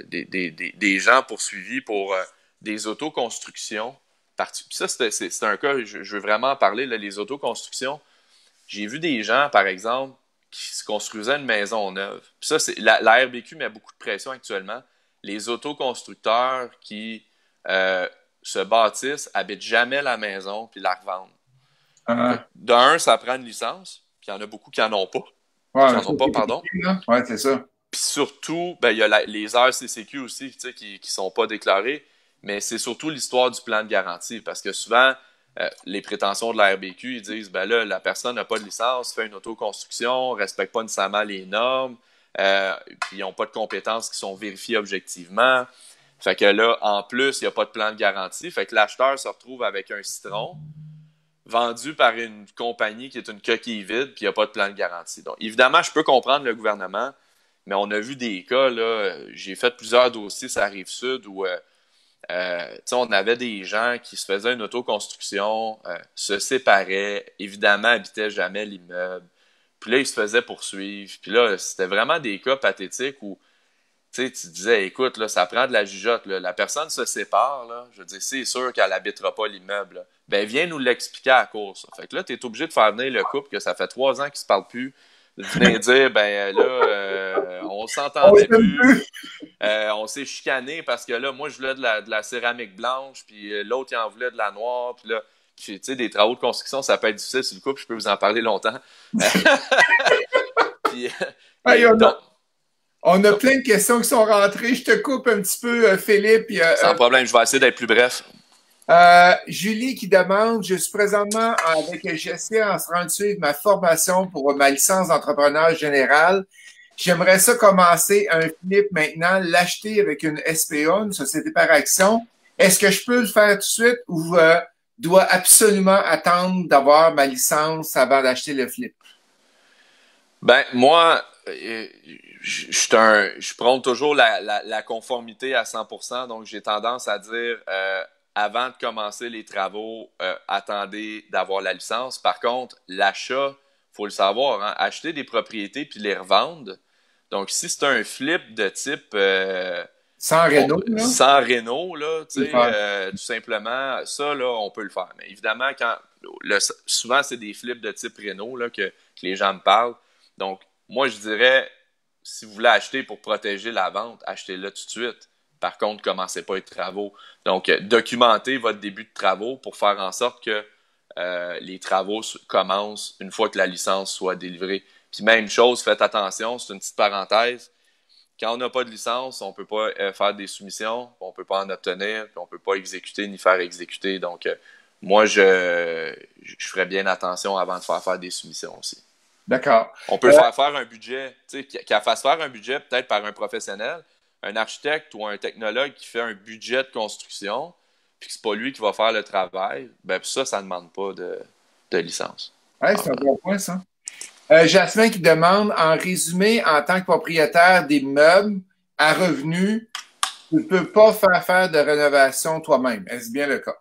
des gens poursuivis pour des autoconstructions. Puis ça, c'est un cas, je veux vraiment en parler, là, les autoconstructions. J'ai vu des gens, par exemple, qui se construisaient une maison neuve. Puis ça, la RBQ met beaucoup de pression actuellement. Les autoconstructeurs qui se bâtissent, habitent jamais la maison, puis la revendent. D'un, ça prend une licence, puis il y en a beaucoup qui n'en ont pas. Ouais, qui n'en ont pas, pardon. Ouais, c'est ça. Puis surtout, ben, il y a les heures CCQ aussi qui ne sont pas déclarées, mais c'est surtout l'histoire du plan de garantie, parce que souvent, les prétentions de la RBQ, ils disent, ben là, la personne n'a pas de licence, fait une autoconstruction, ne respecte pas nécessairement les normes, puis ils n'ont pas de compétences qui sont vérifiées objectivement. Fait que là, en plus, il n'y a pas de plan de garantie. Fait que l'acheteur se retrouve avec un citron vendu par une compagnie qui est une coquille vide, puis il n'y a pas de plan de garantie. Donc, évidemment, je peux comprendre le gouvernement, mais on a vu des cas, là, j'ai fait plusieurs dossiers sur la Rive-Sud où On avait des gens qui se faisaient une autoconstruction, se séparaient, évidemment, habitaient jamais l'immeuble. Puis là, ils se faisaient poursuivre. Puis là, c'était vraiment des cas pathétiques où tu disais, écoute, là, ça prend de la jugeote. Là. La personne se sépare, là, je veux dire, c'est sûr qu'elle n'habitera pas l'immeuble. Là. Ben, viens nous l'expliquer à la course. Fait que là, tu es obligé de faire venir le couple, que ça fait 3 ans qu'ils se parlent plus, de venir dire, ben là, on s'entendait plus, on s'est chicané parce que là, moi, je voulais de la céramique blanche, puis l'autre, il en voulait de la noire, puis là, tu sais, des travaux de construction, ça peut être difficile sur le couple, je peux vous en parler longtemps. Puis, donc, on a plein de questions qui sont rentrées. Je te coupe un petit peu, Philippe. Sans problème, je vais essayer d'être plus bref. Julie qui demande, je suis présentement avec Jessie en train de suivre ma formation pour ma licence d'entrepreneur général. J'aimerais ça commencer un flip maintenant, l'acheter avec une SPA, une société par action. Est-ce que je peux le faire tout de suite ou dois absolument attendre d'avoir ma licence avant d'acheter le flip? Ben, moi, je prône toujours la conformité à 100%, donc j'ai tendance à dire avant de commencer les travaux, attendez d'avoir la licence. Par contre, l'achat, faut le savoir, hein, acheter des propriétés puis les revendre. Donc, si c'est un flip de type sans réno, là? Sans réno, là, tu sais, tout simplement, ça, là, on peut le faire. Mais évidemment, souvent, c'est des flips de type réno là, que les gens me parlent. Donc, moi, je dirais, si vous voulez acheter pour protéger la vente, achetez-le tout de suite. Par contre, commencez pas les travaux. Donc, documentez votre début de travaux pour faire en sorte que les travaux commencent une fois que la licence soit délivrée. Puis même chose, faites attention, c'est une petite parenthèse. Quand on n'a pas de licence, on ne peut pas faire des soumissions, on ne peut pas en obtenir, puis on ne peut pas exécuter ni faire exécuter. Donc, moi, je ferais bien attention avant de faire des soumissions aussi. D'accord. On peut faire un budget, qu'elle fasse faire un budget peut-être par un professionnel, un architecte ou un technologue qui fait un budget de construction, puis que c'est pas lui qui va faire le travail, ben ça ne demande pas de licence. Ouais, c'est un bon point, ça. Jasmin qui demande, en résumé, en tant que propriétaire d'immeubles à revenus, tu ne peux pas faire de rénovation toi-même. Est-ce bien le cas?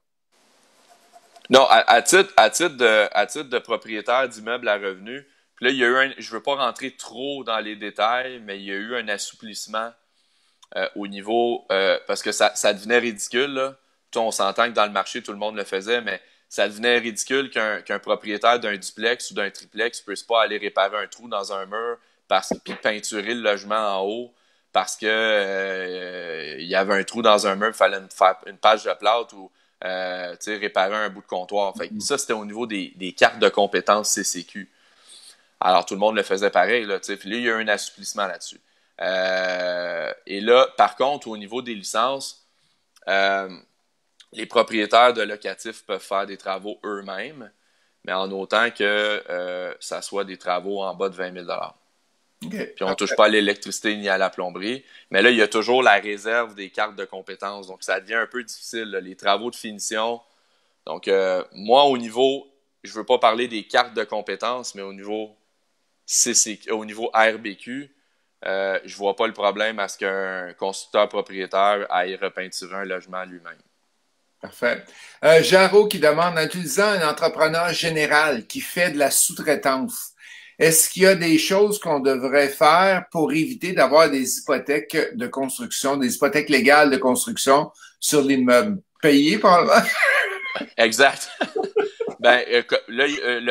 Non, à titre de propriétaire d'immeubles à revenus, puis là, il y a eu je ne veux pas rentrer trop dans les détails, mais il y a eu un assouplissement au niveau, parce que ça devenait ridicule, là. On s'entend que dans le marché, tout le monde le faisait, mais ça devenait ridicule qu'un propriétaire d'un duplex ou d'un triplex ne puisse pas aller réparer un trou dans un mur puis peinturer le logement en haut parce que il y avait un trou dans un mur, il fallait faire une page de plâtre ou réparer un bout de comptoir. Fait que ça, c'était au niveau des cartes de compétences CCQ. Alors, tout le monde le faisait pareil. Là, puis là, il y a eu un assouplissement là-dessus. Et là, par contre, au niveau des licences, les propriétaires de locatifs peuvent faire des travaux eux-mêmes, mais en autant que ça soit des travaux en bas de 20 000 Okay. Puis on ne touche pas à l'électricité ni à la plomberie. Mais là, il y a toujours la réserve des cartes de compétences. Donc, ça devient un peu difficile, là, les travaux de finition. Donc, moi, au niveau, je ne veux pas parler des cartes de compétences, mais au niveau RBQ, je ne vois pas le problème à ce qu'un constructeur propriétaire aille repeinturer un logement lui-même. Parfait. Jarreau qui demande, en utilisant un entrepreneur général qui fait de la sous-traitance, est-ce qu'il y a des choses qu'on devrait faire pour éviter d'avoir des hypothèques de construction, des hypothèques légales de construction sur l'immeuble? Payé, probablement? Exact. Ben, là,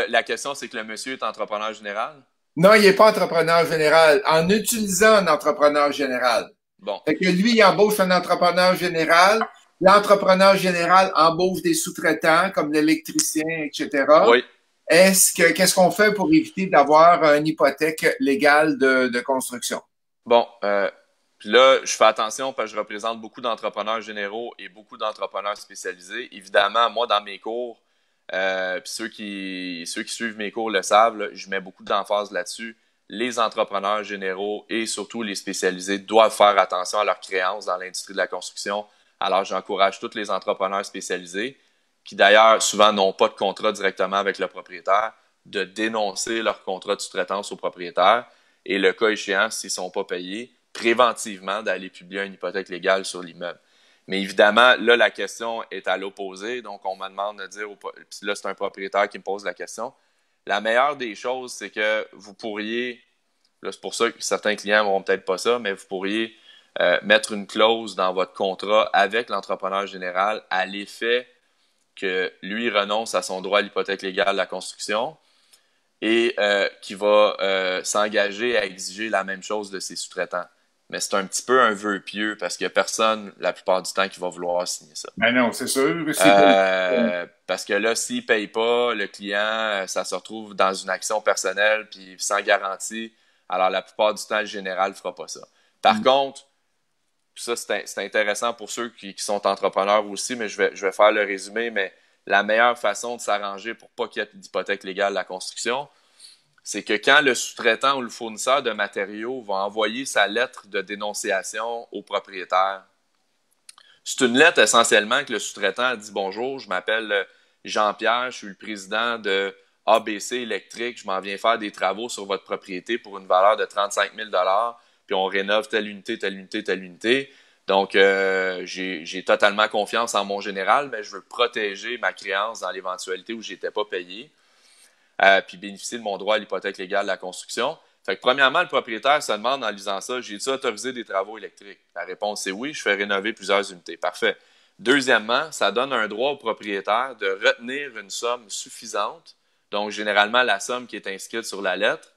la question, c'est que le monsieur est entrepreneur général? Non, il n'est pas entrepreneur général. En utilisant un entrepreneur général. Bon. Fait que lui, il embauche un entrepreneur général. L'entrepreneur général embauche des sous-traitants comme l'électricien, etc. Oui. Qu'est-ce qu'on fait pour éviter d'avoir une hypothèque légale de construction? Bon, puis là, je fais attention parce que je représente beaucoup d'entrepreneurs généraux et beaucoup d'entrepreneurs spécialisés. Évidemment, moi, dans mes cours, puis ceux qui suivent mes cours le savent, là, je mets beaucoup d'emphase là-dessus. Les entrepreneurs généraux et surtout les spécialisés doivent faire attention à leurs créances dans l'industrie de la construction. Alors, j'encourage tous les entrepreneurs spécialisés, qui d'ailleurs souvent n'ont pas de contrat directement avec le propriétaire, de dénoncer leur contrat de sous-traitance au propriétaire et le cas échéant, s'ils ne sont pas payés, préventivement d'aller publier une hypothèque légale sur l'immeuble. Mais évidemment, là, la question est à l'opposé. Donc, on me demande de dire, puis là, c'est un propriétaire qui me pose la question. La meilleure des choses, c'est que vous pourriez, là, c'est pour ça que certains clients n'auront peut-être pas ça, mais vous pourriez mettre une clause dans votre contrat avec l'entrepreneur général à l'effet que lui renonce à son droit à l'hypothèque légale de la construction et qui va s'engager à exiger la même chose de ses sous-traitants. Mais c'est un petit peu un vœu pieux parce qu'il n'y a personne, la plupart du temps, qui va vouloir signer ça. Ben non, c'est sûr. Parce que là, s'il ne paye pas, le client, ça se retrouve dans une action personnelle puis sans garantie. Alors, la plupart du temps, le général ne fera pas ça. Par contre, ça, c'est intéressant pour ceux qui sont entrepreneurs aussi, mais je vais faire le résumé, mais la meilleure façon de s'arranger pour pas qu'il y ait d'hypothèque légale de la construction, c'est que quand le sous-traitant ou le fournisseur de matériaux va envoyer sa lettre de dénonciation au propriétaire, c'est une lettre essentiellement que le sous-traitant dit « Bonjour, je m'appelle Jean-Pierre, je suis le président de ABC Électrique, je m'en viens faire des travaux sur votre propriété pour une valeur de 35 000 puis on rénove telle unité, telle unité, telle unité. Donc, j'ai totalement confiance en mon général, mais je veux protéger ma créance dans l'éventualité où je n'étais pas payé, puis bénéficier de mon droit à l'hypothèque légale de la construction. » Fait que premièrement, le propriétaire se demande en lisant ça, j'ai-tu autorisé des travaux électriques? La réponse est oui, je fais rénover plusieurs unités. Parfait. Deuxièmement, ça donne un droit au propriétaire de retenir une somme suffisante, donc généralement la somme qui est inscrite sur la lettre,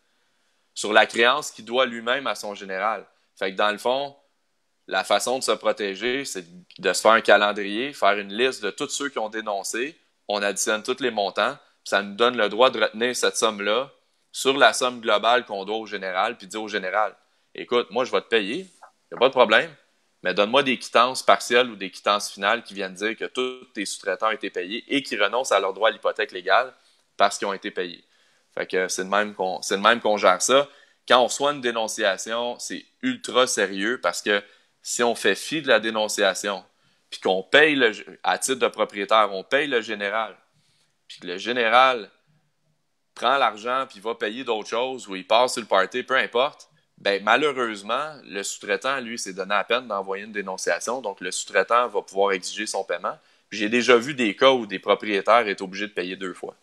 sur la créance qu'il doit lui-même à son général. Fait que dans le fond, la façon de se protéger, c'est de se faire un calendrier, faire une liste de tous ceux qui ont dénoncé, on additionne tous les montants, puis ça nous donne le droit de retenir cette somme-là sur la somme globale qu'on doit au général, puis dire au général, écoute, moi je vais te payer, il n'y a pas de problème, mais donne-moi des quittances partielles ou des quittances finales qui viennent dire que tous tes sous-traitants ont été payés et qui renoncent à leur droit à l'hypothèque légale parce qu'ils ont été payés. Fait que c'est de même qu'on gère ça. Quand on reçoit une dénonciation, c'est ultra sérieux parce que si on fait fi de la dénonciation, puis qu'on paye à titre de propriétaire, on paye le général, puis que le général prend l'argent puis va payer d'autres choses ou il passe sur le party, peu importe, ben malheureusement, le sous-traitant, lui, s'est donné à peine d'envoyer une dénonciation, donc le sous-traitant va pouvoir exiger son paiement. Puis j'ai déjà vu des cas où des propriétaires étaient obligés de payer 2 fois.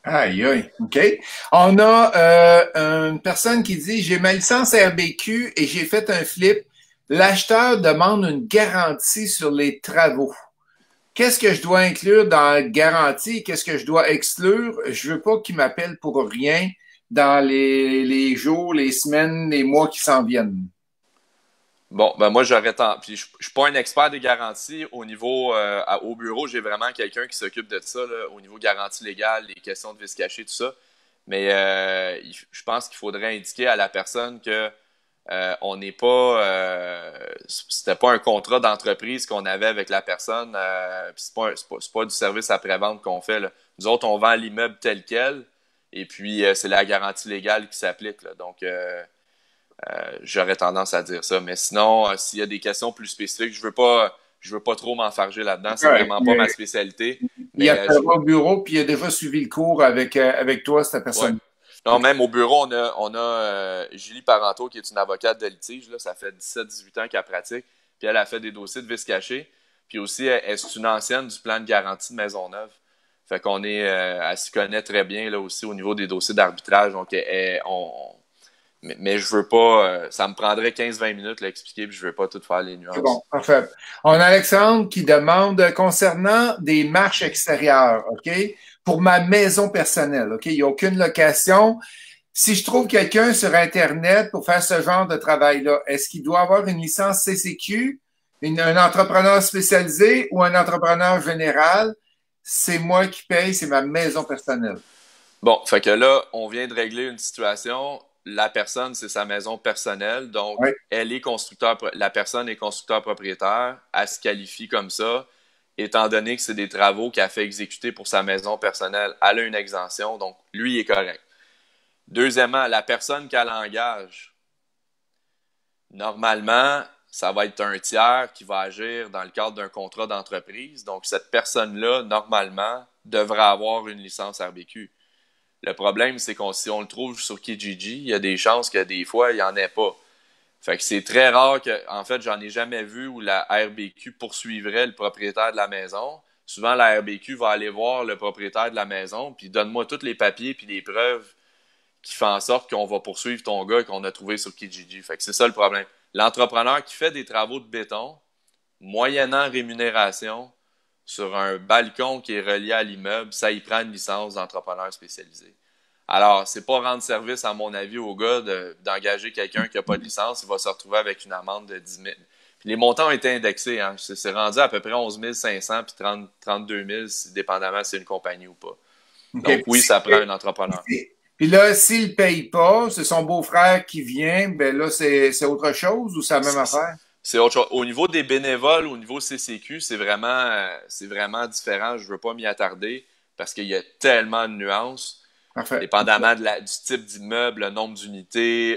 Aïe, aïe, OK. On a une personne qui dit « J'ai ma licence RBQ et j'ai fait un flip. L'acheteur demande une garantie sur les travaux. Qu'est-ce que je dois inclure dans la garantie? Qu'est-ce que je dois exclure? Je veux pas qu'il m'appelle pour rien dans les jours, les semaines, les mois qui s'en viennent. » Bon, ben moi, j'aurais tant. Puis je suis pas un expert des garanties. Au niveau, au bureau, j'ai vraiment quelqu'un qui s'occupe de ça, là, au niveau garantie légale, les questions de vice caché, tout ça. Mais je pense qu'il faudrait indiquer à la personne que on n'est pas, c'était pas un contrat d'entreprise qu'on avait avec la personne. Puis c'est pas du service après-vente qu'on fait, là. Nous autres, on vend l'immeuble tel quel, et puis c'est la garantie légale qui s'applique, là. Donc j'aurais tendance à dire ça. Mais sinon, s'il y a des questions plus spécifiques, je veux pas trop m'enfarger là-dedans. C'est vraiment pas ma spécialité. Il y a au bureau, puis il a déjà suivi le cours avec toi, cette personne. Ouais. Non, même au bureau, on a Julie Parenteau, qui est une avocate de litige. Là, ça fait 17-18 ans qu'elle pratique. Puis elle a fait des dossiers de vice caché. Puis aussi, elle c'est une ancienne du plan de garantie de Maisonneuve. Fait qu'on elle s'y connaît très bien là aussi au niveau des dossiers d'arbitrage. Donc, mais je veux pas, ça me prendrait 15-20 minutes l'expliquer, puis je veux pas tout faire les nuances. C'est bon, parfait. On a Alexandre qui demande concernant des marches extérieures, OK? Pour ma maison personnelle, OK? Il n'y a aucune location. Si je trouve quelqu'un sur Internet pour faire ce genre de travail-là, est-ce qu'il doit avoir une licence CCQ, un entrepreneur spécialisé ou un entrepreneur général? C'est moi qui paye, c'est ma maison personnelle. Bon, fait que là, on vient de régler une situation. La personne, c'est sa maison personnelle. Donc, Oui. la personne est constructeur propriétaire. Elle se qualifie comme ça. Étant donné que c'est des travaux qu'elle a fait exécuter pour sa maison personnelle, elle a une exemption. Donc, lui, il est correct. Deuxièmement, la personne qu'elle engage, normalement, ça va être un tiers qui va agir dans le cadre d'un contrat d'entreprise. Donc, cette personne-là, normalement, devrait avoir une licence RBQ. Le problème, c'est si on le trouve sur Kijiji, il y a des chances que des fois, il n'y en ait pas. Fait que c'est très rare que, en fait, j'en ai jamais vu où la RBQ poursuivrait le propriétaire de la maison. Souvent, la RBQ va aller voir le propriétaire de la maison, puis donne-moi tous les papiers puis les preuves qui font en sorte qu'on va poursuivre ton gars qu'on a trouvé sur Kijiji. Fait que c'est ça le problème. L'entrepreneur qui fait des travaux de béton, moyennant rémunération, sur un balcon qui est relié à l'immeuble, ça y prend une licence d'entrepreneur spécialisé. Alors, c'est pas rendre service, à mon avis, au gars d'engager quelqu'un qui n'a pas de licence. Il va se retrouver avec une amende de 10 000. Puis les montants ont été indexés. Hein. C'est rendu à peu près 11 500 puis 32 000, dépendamment si c'est une compagnie ou pas. Okay. Donc oui, ça prend un entrepreneur. Puis là, s'il ne paye pas, c'est son beau-frère qui vient, ben là, c'est autre chose ou c'est la même affaire? C'est autre chose. Au niveau des bénévoles, au niveau CCQ, c'est vraiment différent. Je ne veux pas m'y attarder parce qu'il y a tellement de nuances. Parfait. Dépendamment du type d'immeuble, le nombre d'unités,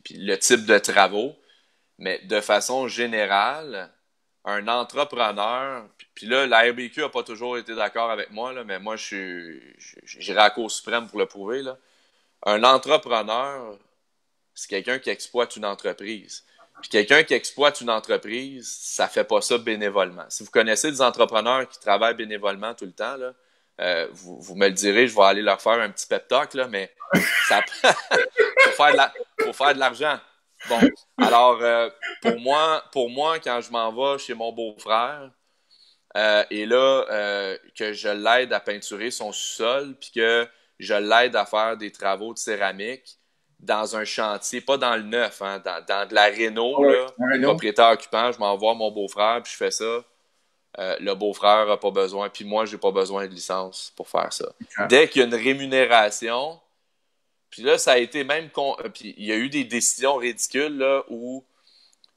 puis le type de travaux. Mais de façon générale, un entrepreneur, puis là, la RBQ n'a pas toujours été d'accord avec moi, là, mais moi, j'irai à la Cour suprême pour le prouver. Là. Un entrepreneur, c'est quelqu'un qui exploite une entreprise. Puis quelqu'un qui exploite une entreprise, ça fait pas ça bénévolement. Si vous connaissez des entrepreneurs qui travaillent bénévolement tout le temps, là, vous me le direz, je vais aller leur faire un petit pep talk, là, mais ça faut faire de l'argent. Bon, alors pour moi, quand je m'en vais chez mon beau-frère, et là que je l'aide à peinturer son sous-sol, puis que je l'aide à faire des travaux de céramique dans un chantier, pas dans le neuf, hein, dans de la réno, là, propriétaire occupant, je m'envoie mon beau-frère, puis je fais ça. Le beau-frère n'a pas besoin, puis moi, j'ai pas besoin de licence pour faire ça. Okay. Dès qu'il y a une rémunération, puis là, ça a été même... Puis il y a eu des décisions ridicules là, où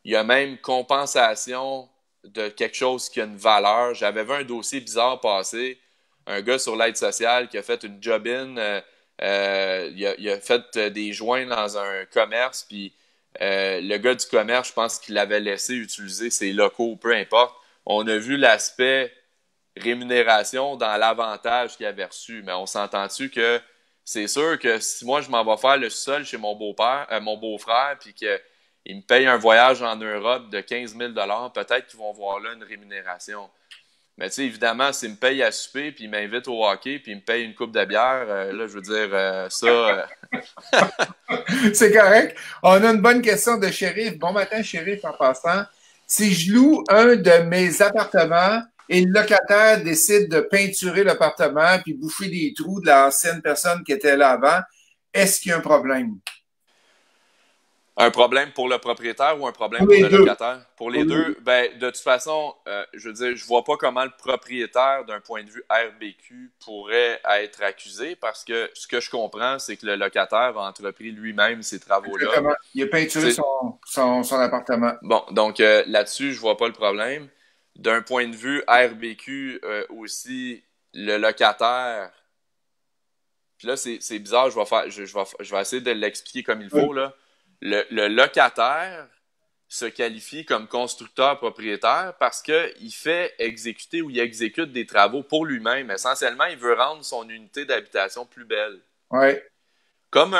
il y a même compensation de quelque chose qui a une valeur. J'avais vu un dossier bizarre passer, un gars sur l'aide sociale qui a fait une job-in, il a fait des joints dans un commerce, puis le gars du commerce, je pense qu'il avait laissé utiliser ses locaux, peu importe. On a vu l'aspect rémunération dans l'avantage qu'il avait reçu, mais on s'entend-tu que c'est sûr que si moi je m'en vais faire le sol chez mon beau-frère, puis qu'il me paye un voyage en Europe de 15 000 $, peut-être qu'ils vont voir là une rémunération. Mais tu sais, évidemment, s'il me paye à souper, puis il m'invite au hockey, puis il me paye une coupe de bière, là, je veux dire, ça... C'est correct. On a une bonne question de Shérif. Bon matin, Shérif, en passant. Si je loue un de mes appartements et le locataire décide de peinturer l'appartement puis bouffer des trous de l'ancienne personne qui était là avant, est-ce qu'il y a un problème? Un problème pour le propriétaire ou un problème pour le locataire? Pour les deux, ben, de toute façon, je veux dire, je vois pas comment le propriétaire, d'un point de vue RBQ, pourrait être accusé parce que ce que je comprends, c'est que le locataire a entrepris lui-même ces travaux-là. Exactement. Il a peinturé son appartement. Bon, donc là-dessus, je vois pas le problème. D'un point de vue RBQ aussi, le locataire... Puis là, c'est bizarre, je vais essayer de l'expliquer comme il faut, là. Le locataire se qualifie comme constructeur-propriétaire parce qu'il fait exécuter ou il exécute des travaux pour lui-même. Essentiellement, il veut rendre son unité d'habitation plus belle. Ouais. Comme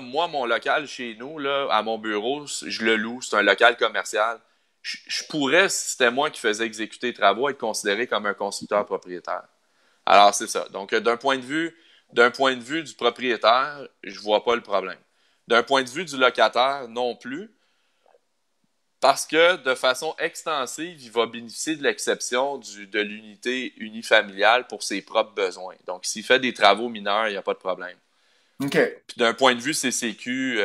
moi, mon local chez nous, là, à mon bureau, je le loue, c'est un local commercial. Je pourrais, si c'était moi qui faisais exécuter les travaux, être considéré comme un constructeur-propriétaire. Alors, c'est ça. Donc, d'un point de vue du propriétaire, je vois pas le problème. D'un point de vue du locataire, non plus, parce que de façon extensive, il va bénéficier de l'exception de l'unité unifamiliale pour ses propres besoins. Donc, s'il fait des travaux mineurs, il n'y a pas de problème. OK. Puis d'un point de vue CCQ,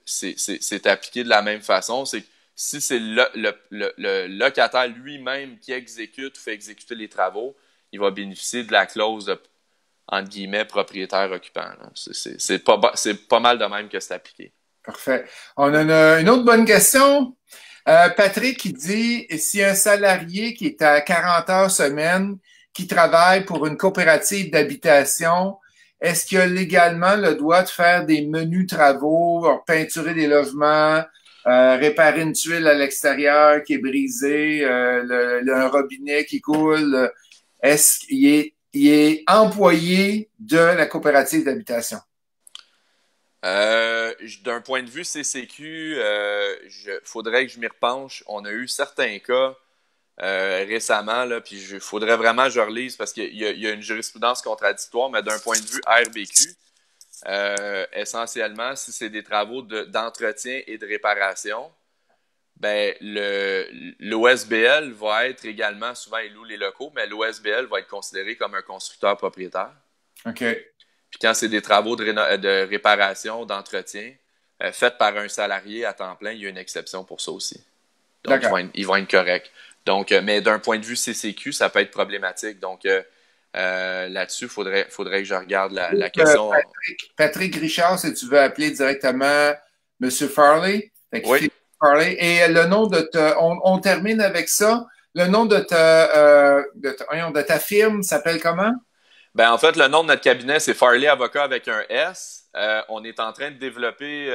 c'est appliqué de la même façon. C'est que si c'est le locataire lui-même qui exécute ou fait exécuter les travaux, il va bénéficier de la clause de, entre guillemets, propriétaire-occupant. C'est pas mal de même que c'est appliqué. Parfait. On a une autre bonne question. Patrick qui dit, si un salarié qui est à 40 heures semaine, qui travaille pour une coopérative d'habitation, est-ce qu'il a légalement le droit de faire des menus travaux, peinturer des logements, réparer une tuile à l'extérieur qui est brisée, un robinet qui coule? Est-ce qu'il est employé de la coopérative d'habitation? d'un point de vue CCQ, faudrait que je m'y repenche. On a eu certains cas récemment, là, puis il faudrait vraiment que je relise parce qu'il y a une jurisprudence contradictoire, mais d'un point de vue RBQ, essentiellement, si c'est des travaux d'entretien et de réparation, ben l'OSBL va être également, souvent ils louent les locaux, mais l'OSBL va être considéré comme un constructeur propriétaire. OK. Puis quand c'est des travaux de réparation, d'entretien, faits par un salarié à temps plein, il y a une exception pour ça aussi. Donc, ils vont être corrects. Donc, mais d'un point de vue CCQ, ça peut être problématique. Donc, là-dessus, faudrait que je regarde la question. Patrick Richard, si tu veux appeler directement M. Farley. Oui. Farley. Et le nom de on termine avec ça. Le nom de ta firme s'appelle comment? Ben, en fait, le nom de notre cabinet, c'est Farley Avocat avec un S. On est en train de développer,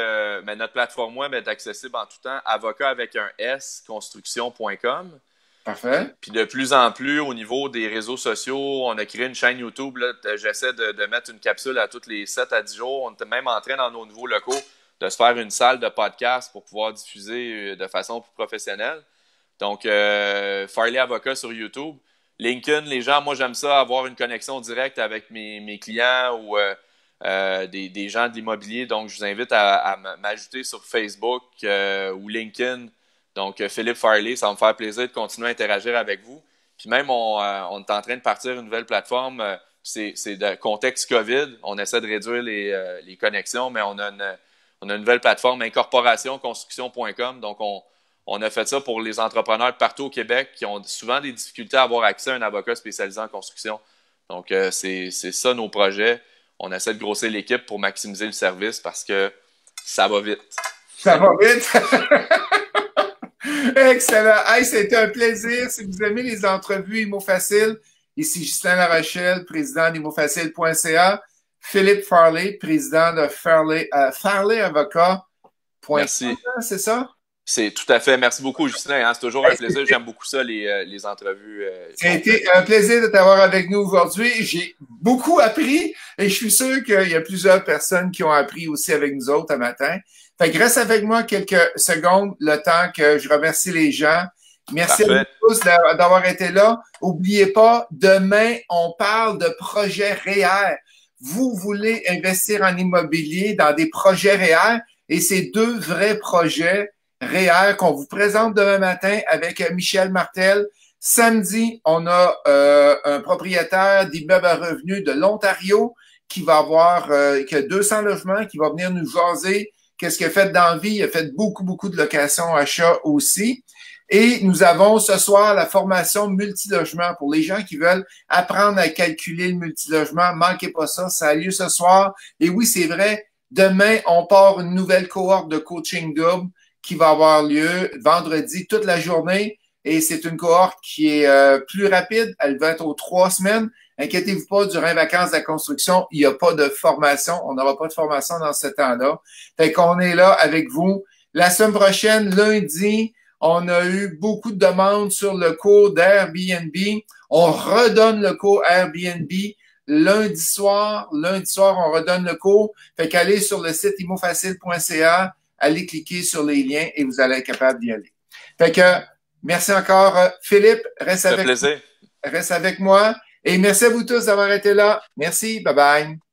mais notre plateforme web est accessible en tout temps, avocat avec un S, construction.com. Parfait. Puis de plus en plus, au niveau des réseaux sociaux, on a créé une chaîne YouTube. J'essaie de mettre une capsule à tous les 7 à 10 jours. On est même en train, dans nos nouveaux locaux, de se faire une salle de podcast pour pouvoir diffuser de façon plus professionnelle. Donc, Farley Avocat sur YouTube. LinkedIn, les gens, moi, j'aime ça, avoir une connexion directe avec mes clients ou des gens de l'immobilier. Donc, je vous invite à m'ajouter sur Facebook ou LinkedIn. Donc, Philippe Farley, ça va me faire plaisir de continuer à interagir avec vous. Puis même, on est en train de partir une nouvelle plateforme. C'est de contexte COVID. On essaie de réduire les connexions, mais on a une nouvelle plateforme, incorporationconstruction.com. Donc, on a fait ça pour les entrepreneurs partout au Québec qui ont souvent des difficultés à avoir accès à un avocat spécialisé en construction. Donc, c'est ça nos projets. On essaie de grossir l'équipe pour maximiser le service parce que ça va vite. Ça va vite? Excellent. Hey, c'était un plaisir. Si vous aimez les entrevues ImoFacile, ici Justin Larochelle, président d'imofacile.ca, Philippe Farley, président de Farley Avocat. Merci. C'est ça? C'est tout à fait. Merci beaucoup, Justin. Hein? C'est toujours un plaisir. J'aime beaucoup ça, les entrevues. Ça a été un plaisir de t'avoir avec nous aujourd'hui. J'ai beaucoup appris et je suis sûr qu'il y a plusieurs personnes qui ont appris aussi avec nous autres ce matin. Fait que reste avec moi quelques secondes, le temps que je remercie les gens. Merci à vous tous d'avoir été là. N'oubliez pas, demain, on parle de projets REER. Vous voulez investir en immobilier dans des projets REER et c'est 2 vrais projets REER qu'on vous présente demain matin avec Michel Martel. Samedi, on a un propriétaire d'immeubles à revenus de l'Ontario qui va avoir qui a 200 logements, qui va venir nous jaser qu'est-ce qu'il a fait dans la vie. Il a fait beaucoup de locations achats aussi. Et nous avons ce soir la formation multilogement pour les gens qui veulent apprendre à calculer le multilogement. Manquez pas ça, ça a lieu ce soir. Et oui, c'est vrai, demain, on part une nouvelle cohorte de coaching double qui va avoir lieu vendredi toute la journée. Et c'est une cohorte qui est plus rapide. Elle va être aux 3 semaines. Inquiétez-vous pas, durant les vacances de la construction, il n'y a pas de formation. On n'aura pas de formation dans ce temps-là. Fait qu'on est là avec vous. La semaine prochaine, lundi, on a eu beaucoup de demandes sur le cours d'Airbnb. On redonne le cours Airbnb lundi soir. Lundi soir, on redonne le cours. Fait qu'allez sur le site imofacile.ca, allez cliquer sur les liens et vous allez être capable d'y aller. Fait que merci encore, Philippe. Reste avec moi. Et merci à vous tous d'avoir été là. Merci. Bye bye.